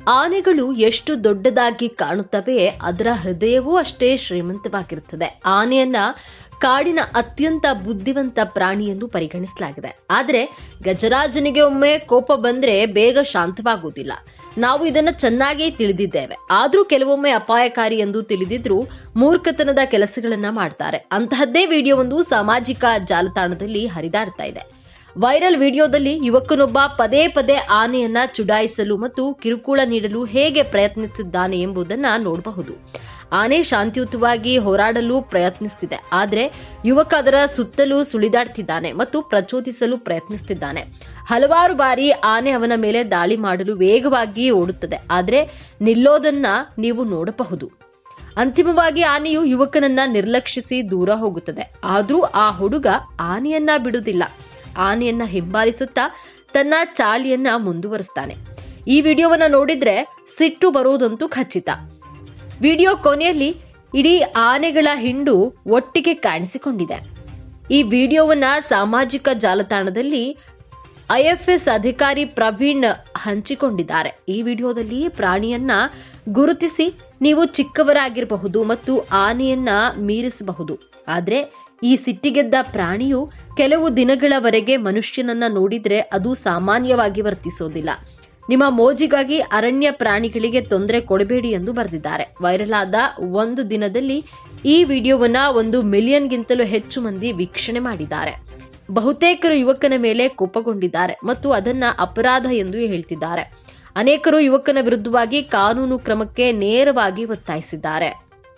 ಆನೆಗಳು ಎಷ್ಟು ದೊಡ್ಡದಾಗಿ ಕಾಣುತ್ತವೆ ಅದರ ಹೃದಯವೂ ಅಷ್ಟೇ ಶ್ರೀಮಂತವಾಗಿರುತ್ತದೆ. ಆನೆಯನ್ನ ಕಾಡಿನ ಅತ್ಯಂತ ಬುದ್ಧಿವಂತ ಪ್ರಾಣಿ ಎಂದು ಪರಿಗಣಿಸಲಾಗಿದೆ. ಆದರೆ ಗಜರಾಜನಿಗೆ ಒಮ್ಮೆ ಕೋಪ ಬಂದ್ರೆ ಬೇಗ ಶಾಂತವಾಗುವುದಿಲ್ಲ. ನಾವು ಇದನ್ನ ಚೆನ್ನಾಗಿ ತಿಳಿದಿದ್ದೇವೆ. ಆದ್ರೂ ಕೆಲವೊಮ್ಮೆ ಅಪಾಯಕಾರಿ ಎಂದು ತಿಳಿದಿದ್ರೂ ಮೂರ್ಖತನದ ಕೆಲಸಗಳನ್ನ ಮಾಡ್ತಾರೆ. ಅಂತಹದ್ದೇ ವಿಡಿಯೋವೊಂದು ಸಾಮಾಜಿಕ ಜಾಲತಾಣದಲ್ಲಿ ಹರಿದಾಡ್ತಾ ಇದೆ. ವೈರಲ್ ವಿಡಿಯೋದಲ್ಲಿ ಯುವಕನೊಬ್ಬ ಪದೇ ಪದೇ ಆನೆಯನ್ನ ಚುಡಾಯಿಸಲು ಮತ್ತು ಕಿರುಕುಳ ನೀಡಲು ಹೇಗೆ ಪ್ರಯತ್ನಿಸಿದ್ದಾನೆ ಎಂಬುದನ್ನ ನೋಡಬಹುದು. ಆನೆ ಶಾಂತಿಯುತವಾಗಿ ಹೋರಾಡಲು ಪ್ರಯತ್ನಿಸುತ್ತಿದೆ, ಆದರೆ ಯುವಕ ಅದರ ಸುತ್ತಲೂ ಸುಳಿದಾಡ್ತಿದ್ದಾನೆ ಮತ್ತು ಪ್ರಚೋದಿಸಲು ಪ್ರಯತ್ನಿಸುತ್ತಿದ್ದಾನೆ. ಹಲವಾರು ಬಾರಿ ಆನೆ ಅವನ ಮೇಲೆ ದಾಳಿ ಮಾಡಲು ವೇಗವಾಗಿ ಓಡುತ್ತದೆ, ಆದರೆ ನಿಲ್ಲೋದನ್ನ ನೀವು ನೋಡಬಹುದು. ಅಂತಿಮವಾಗಿ ಆನೆಯು ಯುವಕನನ್ನ ನಿರ್ಲಕ್ಷಿಸಿ ದೂರ ಹೋಗುತ್ತದೆ. ಆದ್ರೂ ಆ ಹುಡುಗ ಆನೆಯನ್ನ ಬಿಡುವುದಿಲ್ಲ. ಆನೆಯನ್ನ ಹಿಂಬಾಲಿಸುತ್ತಾ ತನ್ನ ಚಾಳಿಯನ್ನ ಮುಂದುವರಿಸ್ತಾನೆ. ಈ ವಿಡಿಯೋವನ್ನ ನೋಡಿದ್ರೆ ಸಿಟ್ಟು ಬರುವುದಂತೂ ಖಚಿತ. ವಿಡಿಯೋ ಕೊನೆಯಲ್ಲಿ ಇಡೀ ಆನೆಗಳ ಹಿಂಡು ಒಟ್ಟಿಗೆ ಕಾಣಿಸಿಕೊಂಡಿದೆ. ಈ ವಿಡಿಯೋವನ್ನ ಸಾಮಾಜಿಕ ಜಾಲತಾಣದಲ್ಲಿ ಐಎಫ್ಎಸ್ ಅಧಿಕಾರಿ ಪ್ರವೀಣ್ ಹಂಚಿಕೊಂಡಿದ್ದಾರೆ. ಈ ವಿಡಿಯೋದಲ್ಲಿ ಪ್ರಾಣಿಯನ್ನ ಗುರುತಿಸಿ ನೀವು ಚಿಕ್ಕವರಾಗಿರಬಹುದು ಮತ್ತು ಆನೆಯನ್ನ ಮೀರಿಸಬಹುದು, ಆದ್ರೆ ಈ ಸಿಟ್ಟಿಗೆದ್ದ ಪ್ರಾಣಿಯು ಕೆಲವು ದಿನಗಳವರೆಗೆ ಮನುಷ್ಯನನ್ನ ನೋಡಿದ್ರೆ ಅದು ಸಾಮಾನ್ಯವಾಗಿ ವರ್ತಿಸೋದಿಲ್ಲ. ನಿಮ್ಮ ಮೋಜಿಗಾಗಿ ಅರಣ್ಯ ಪ್ರಾಣಿಗಳಿಗೆ ತೊಂದರೆ ಕೊಡಬೇಡಿ ಎಂದು ಬರೆದಿದ್ದಾರೆ. ವೈರಲ್ ಆದ ಒಂದು ದಿನದಲ್ಲಿ ಈ ವಿಡಿಯೋವನ್ನ 1 ಮಿಲಿಯನ್ಗಿಂತಲೂ ಹೆಚ್ಚು ಮಂದಿ ವೀಕ್ಷಣೆ ಮಾಡಿದ್ದಾರೆ. ಬಹುತೇಕರು ಯುವಕನ ಮೇಲೆ ಕೋಪಗೊಂಡಿದ್ದಾರೆ ಮತ್ತು ಅದನ್ನ ಅಪರಾಧ ಎಂದು ಹೇಳ್ತಿದ್ದಾರೆ. ಅನೇಕರು ಯುವಕನ ವಿರುದ್ಧವಾಗಿ ಕಾನೂನು ಕ್ರಮಕ್ಕೆ ನೇರವಾಗಿ ಒತ್ತಾಯಿಸಿದ್ದಾರೆ.